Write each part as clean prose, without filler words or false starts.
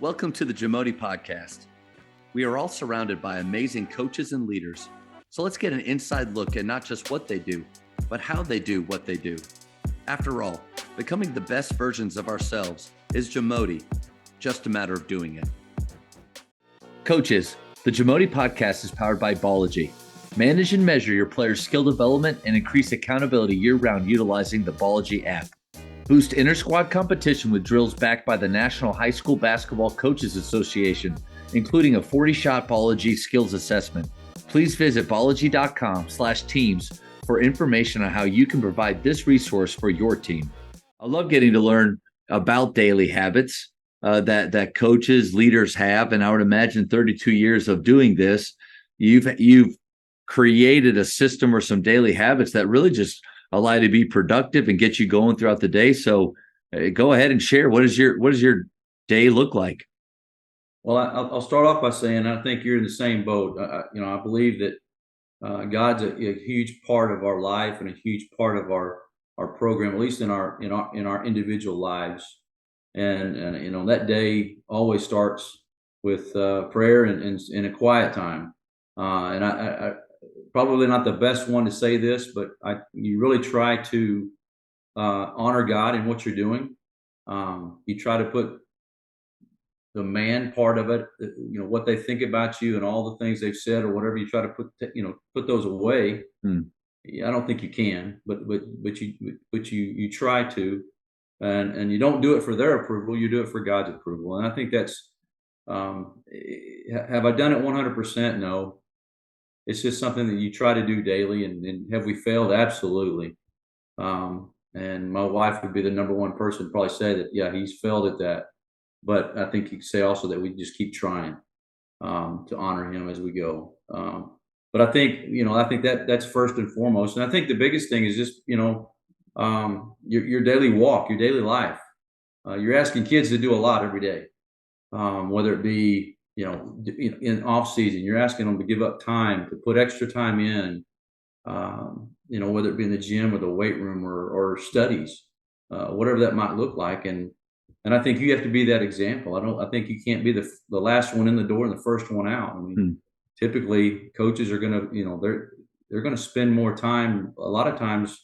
Welcome to the JAMODI podcast. We are all surrounded by amazing coaches and leaders. So let's get an inside look at not just what they do, but how they do what they do. After all, becoming the best versions of ourselves is JAMODI, just a matter of doing it. Coaches, the JAMODI podcast is powered by Ballogy. Manage and measure your players' skill development and increase accountability year-round utilizing the Ballogy app. Boost inter-squad competition with drills backed by the National High School Basketball Coaches Association, including a 40-shot Ballogy skills assessment. Please visit ballogy.com/teams for information on how you can provide this resource for your team. I love getting to learn about daily habits that coaches, leaders have, and I would imagine 32 years of doing this, you've created a system or some daily habits that really just allow you to be productive and get you going throughout the day. So go ahead and share. What does your day look like? Well, I'll start off by saying I think you're in the same boat. I believe that God's a huge part of our life and a huge part of our program, at least in our individual lives. And that day always starts with prayer and a quiet time. And I probably not the best one to say this, but you really try to honor God in what you're doing. You try to put the man part of it, what they think about you and all the things they've said or whatever, you try to put those away. Yeah, I don't think you can, but you try to, and you don't do it for their approval. You do it for God's approval. And I think that's, have I done it 100%? No. It's just something that you try to do daily. And have we failed? Absolutely. And my wife would be the number one person to probably say that, yeah, he's failed at that. But I think you could say also that we just keep trying to honor him as we go. But I think that's first and foremost. And I think the biggest thing is just, your daily walk, your daily life. You're asking kids to do a lot every day, whether it be, in off season, you're asking them to give up time, to put extra time in, whether it be in the gym or the weight room or studies, whatever that might look like. And I think you have to be that example. I think you can't be the last one in the door and the first one out. I mean, typically coaches are going to, they're going to spend more time a lot of times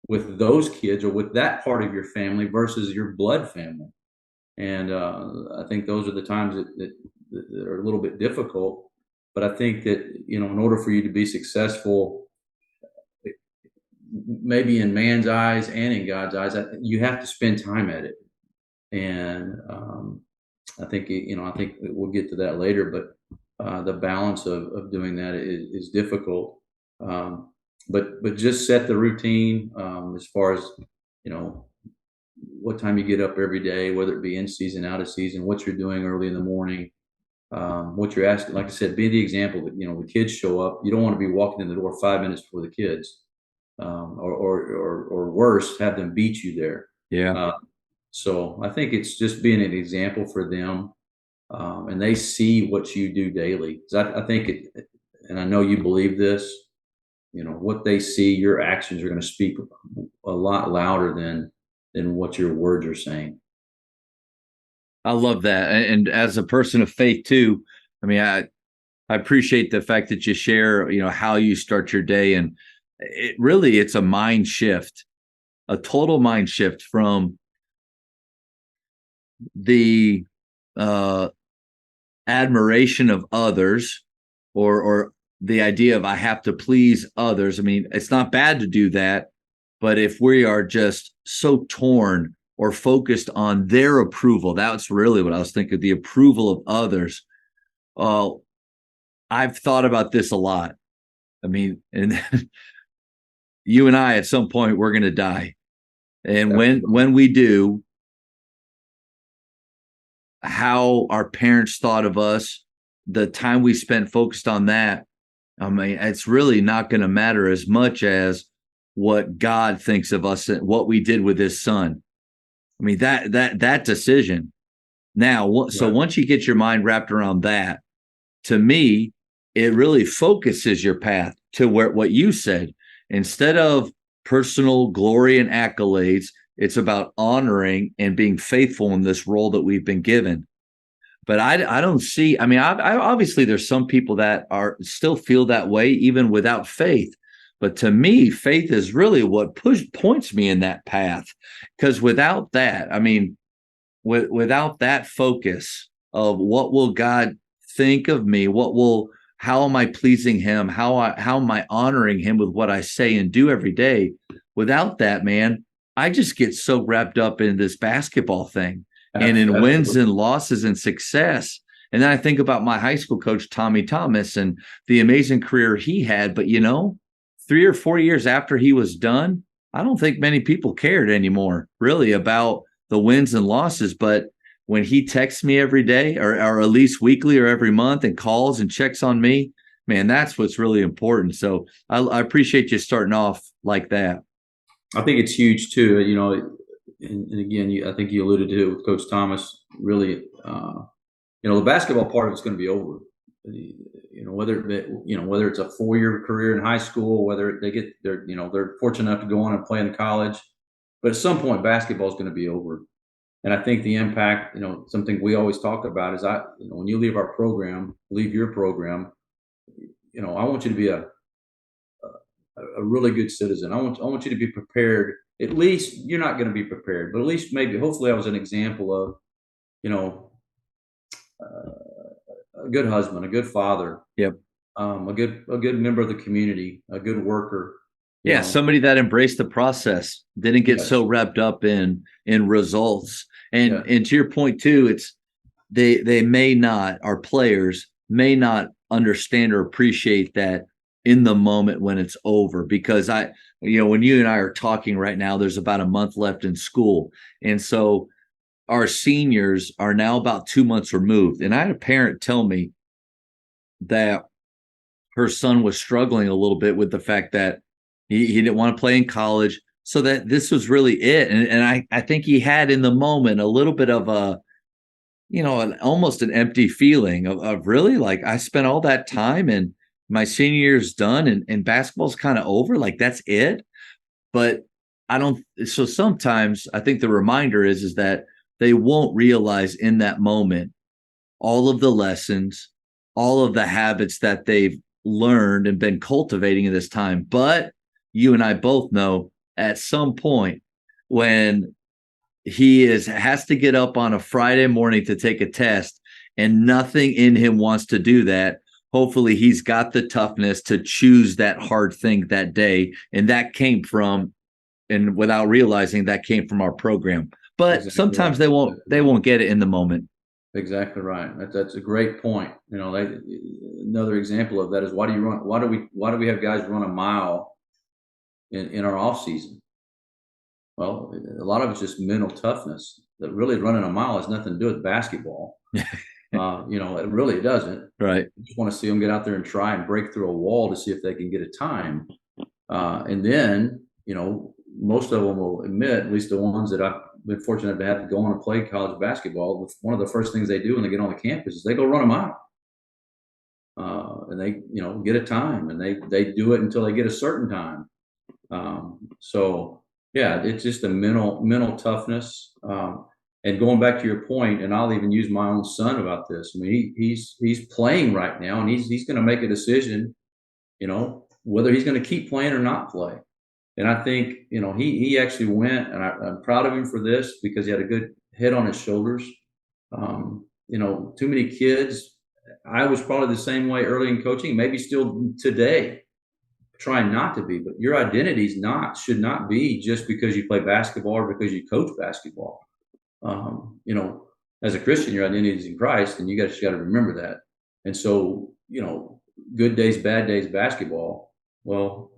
with those kids or with that part of your family versus your blood family. And I think those are the times that are a little bit difficult. But I think that, in order for you to be successful, maybe in man's eyes and in God's eyes, you have to spend time at it. And I think we'll get to that later, but the balance of doing that is difficult. But just set the routine as far as, what time you get up every day, whether it be in season, out of season, what you're doing early in the morning, what you're asking. Like I said, be the example that, the kids show up. You don't want to be walking in the door 5 minutes before the kids, or worse, have them beat you there. Yeah. So I think it's just being an example for them, and they see what you do daily. I think and I know you believe this, what they see, your actions are going to speak a lot louder than what your words are saying. I love that. And as a person of faith too, I mean, I appreciate the fact that you share, how you start your day. And it's a mind shift, a total mind shift from the admiration of others or the idea of I have to please others. I mean, it's not bad to do that, but if we are just so torn or focused on their approval, that's really what I was thinking, the approval of others. I've thought about this a lot. I mean, and you and I, at some point, we're going to die. And when we do, how our parents thought of us, the time we spent focused on that, I mean, it's really not going to matter as much as what God thinks of us and what we did with his son. I mean, that decision. Now, so once you get your mind wrapped around that, to me, it really focuses your path to what you said. Instead of personal glory and accolades, it's about honoring and being faithful in this role that we've been given. But I don't see, I mean, I obviously there's some people that are still feel that way even without faith. But to me, faith is really what points me in that path. Because without that, I mean, without that focus of what will God think of me, how am I pleasing him? How am I honoring him with what I say and do every day? Without that, man, I just get so wrapped up in this basketball thing and in wins and losses and success. And then I think about my high school coach, Tommy Thomas, and the amazing career he had. But, 3 or 4 years after he was done, I don't think many people cared anymore, really, about the wins and losses. But when he texts me every day or at least weekly or every month and calls and checks on me, man, that's what's really important. So I appreciate you starting off like that. I think it's huge too. And again, I think you alluded to it with Coach Thomas. Really, the basketball part of it's going to be over. Whether it's a 4-year career in high school, whether they're fortunate enough to go on and play in college, but at some point basketball is going to be over. And I think the impact, something we always talk about is when you leave your program, I want you to be a really good citizen. I want you to be prepared. At least you're not going to be prepared, but at least hopefully I was an example of, a good husband, a good father. Yep. A good member of the community, a good worker. Yeah, somebody that embraced the process, didn't get so wrapped up in results. And to your point too, it's our players may not understand or appreciate that in the moment when it's over. Because when you and I are talking right now, there's about a month left in school. And so our seniors are now about 2 months removed. And I had a parent tell me that her son was struggling a little bit with the fact that he didn't want to play in college, so that this was really it. And I think he had in the moment a little bit of almost an empty feeling of really, like, I spent all that time and my senior year's done and basketball's kind of over. Like, that's it. But so sometimes I think the reminder is that they won't realize in that moment all of the lessons, all of the habits that they've learned and been cultivating in this time. But you and I both know at some point when he has to get up on a Friday morning to take a test and nothing in him wants to do that, hopefully he's got the toughness to choose that hard thing that day. And that came from, and without realizing, that came from our program. But exactly sometimes right. they won't get it in the moment. Exactly right. That's a great point. Another example of that is why do we have guys run a mile in our off season? Well, a lot of it's just mental toughness. That really running a mile has nothing to do with basketball. It really doesn't. Right. You just want to see them get out there and try and break through a wall to see if they can get a time. And then, most of them will admit, at least the ones that I've been fortunate to have to go on and play college basketball, one of the first things they do when they get on the campus is they go run a mile. And they, get a time, and they do it until they get a certain time. So yeah, it's just a mental toughness. And going back to your point, and I'll even use my own son about this. I mean, he's playing right now, and he's going to make a decision, whether he's going to keep playing or not play. And I think, he actually went, and I'm proud of him for this because he had a good head on his shoulders. Too many kids. I was probably the same way early in coaching, maybe still today, trying not to be, but your identity should not be just because you play basketball or because you coach basketball. As a Christian, your identity is in Christ, and you got to remember that. And so, good days, bad days, basketball. Well,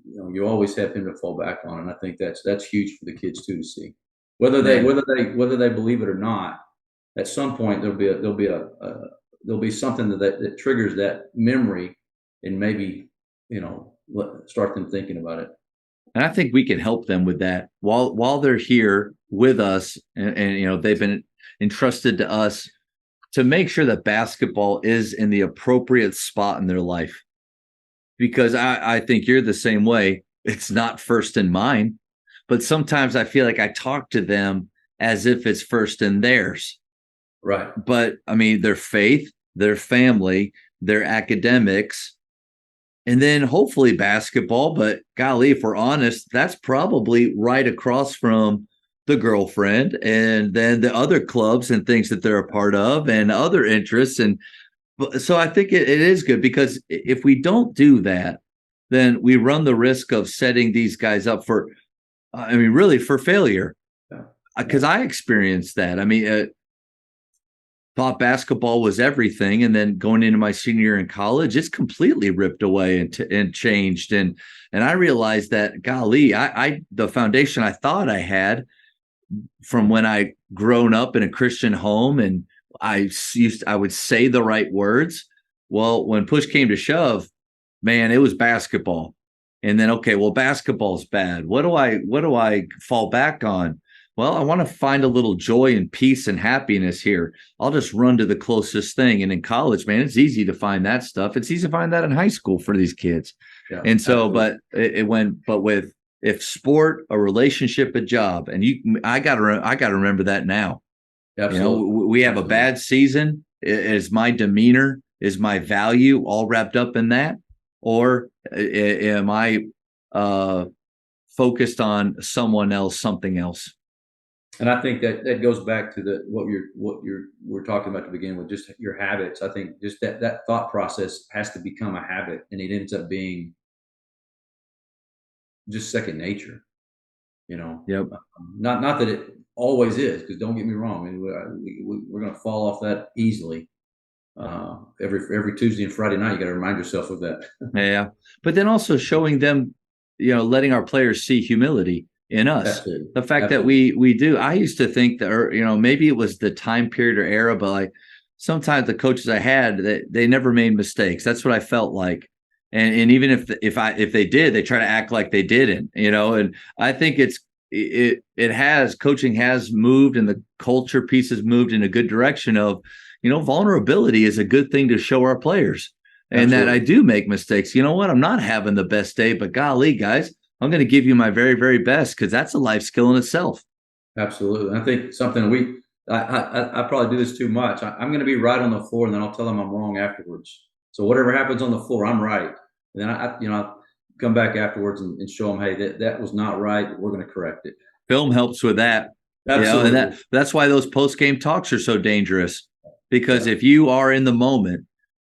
you always have him to fall back on, and I think that's huge for the kids too to see, whether they believe it or not. At some point, there'll be something that triggers that memory, and maybe start them thinking about it. And I think we can help them with that while they're here with us, and they've been entrusted to us to make sure that basketball is in the appropriate spot in their life. Because I think you're the same way. It's not first in mine, but sometimes I feel like I talk to them as if it's first in theirs. Right. But I mean, their faith, their family, their academics, and then hopefully basketball. But golly, if we're honest, that's probably right across from the girlfriend and then the other clubs and things that they're a part of and other interests. And so I think it is good, because if we don't do that, then we run the risk of setting these guys up for, I mean, really for failure. Yeah. Because I experienced that. I mean, thought basketball was everything, and then going into my senior year in college, it's completely ripped away and changed. And I realized that, golly, I the foundation I thought I had from when I grown up in a Christian home, and I would say the right words. Well, when push came to shove, man, it was basketball. And then, okay, well, basketball's bad. What do I fall back on? Well, I want to find a little joy and peace and happiness here. I'll just run to the closest thing. And in college, man, it's easy to find that stuff. It's easy to find that in high school for these kids. Yeah, And so, absolutely. but with, if sport, a relationship, a job, and I got to remember that now. Absolutely. We have a Absolutely. bad season. Is my demeanor, is my value all wrapped up in that? Or am I focused on someone else, something else? And I think that goes back to we're talking about to begin with, just your habits. I think just that thought process has to become a habit, and it ends up being just second nature. You know, Yep. not that it always is, because don't get me wrong, I mean, we're going to fall off that easily. Every Tuesday and Friday night, you got to remind yourself of that. Yeah. But then also showing them, letting our players see humility in us. Absolutely. The fact that Absolutely. we do. I used to think that, or, maybe it was the time period or era, but like sometimes the coaches I had, they never made mistakes. That's what I felt like. And even if they did, they try to act like they didn't, and I think coaching has moved, and the culture piece has moved in a good direction of, vulnerability is a good thing to show our players, and that I Absolutely. do make mistakes. You know what? I'm not having the best day, but golly, guys, I'm going to give you my very, very best, because that's a life skill in itself. Absolutely. And I think something I probably do this too much. I'm going to be right on the floor, and then I'll tell them I'm wrong afterwards. So whatever happens on the floor, I'm right. And then I'll come back afterwards and show them, hey, that was not right. We're going to correct it. Film helps with that. And Absolutely. that's why those post game talks are so dangerous, because Yeah. if you are in the moment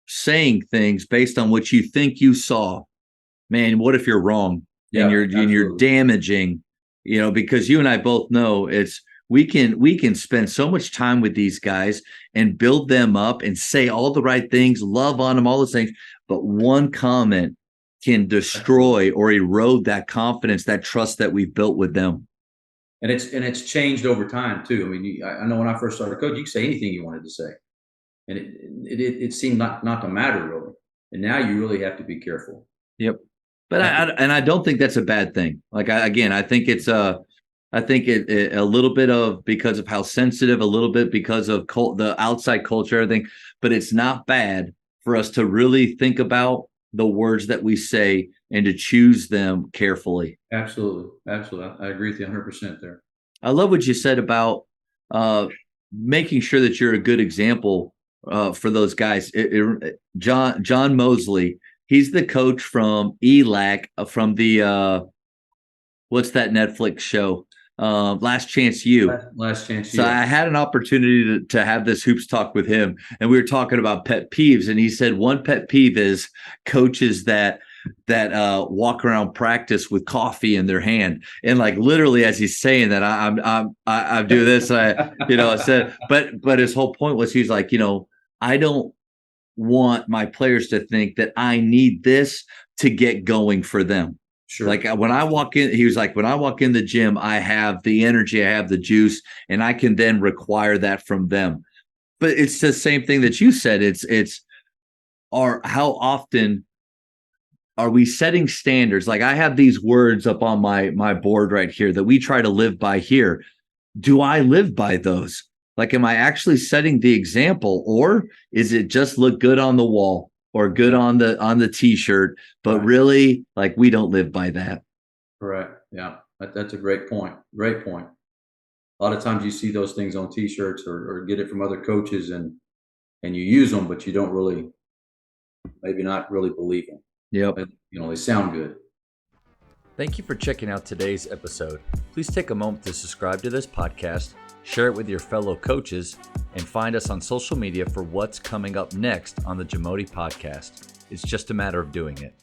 saying things based on what you think you saw, man, what if you're wrong and Yeah. you're Absolutely. damaging, because you and I both know we can spend so much time with these guys and build them up and say all the right things, love on them, all those things, but one comment can Absolutely. destroy or erode that confidence, that trust that we've built with them. And it's changed over time too. I mean, I know when I first started coaching, you could say anything you wanted to say, and it seemed not to matter really. And now you really have to be careful. Yep. But Have to. I don't think that's a bad thing. Like I think it's I think it a little bit of, because of how sensitive, a little bit because of the outside culture, everything. But it's not bad for us to really think about the words that we say and to choose them carefully. Absolutely. Absolutely. I agree with you 100% there. I love what you said about uh, making sure that you're a good example for those guys. John Mosley, he's the coach from ELAC, from the what's that Netflix show? Last Chance U. Last chance. So Yeah. I had an opportunity to have this hoops talk with him, and we were talking about pet peeves, and he said one pet peeve is coaches that walk around practice with coffee in their hand, and like literally as he's saying that, I do this, I said, but his whole point was, he's like, I don't want my players to think that I need this to get going for them. Like Sure. when I walk in, he was like, when I walk in the gym, I have the energy, I have the juice, and I can then require that from them. But it's the same thing that you said. How often are we setting standards? Like I have these words up on my board right here that we try to live by here. Do I live by those? Like, am I actually setting the example, or is it just look good on the wall or good Yeah. on the t-shirt, but Right. really, like, we don't live by that? Correct. Yeah. That's a great point. Great point. A lot of times you see those things on T-shirts or get it from other coaches, and you use them, but you don't really, maybe not really believe them. Yep. But, they sound good. Thank you for checking out today's episode. Please take a moment to subscribe to this podcast, share it with your fellow coaches, and find us on social media for what's coming up next on the JAMODI podcast. It's just a matter of doing it.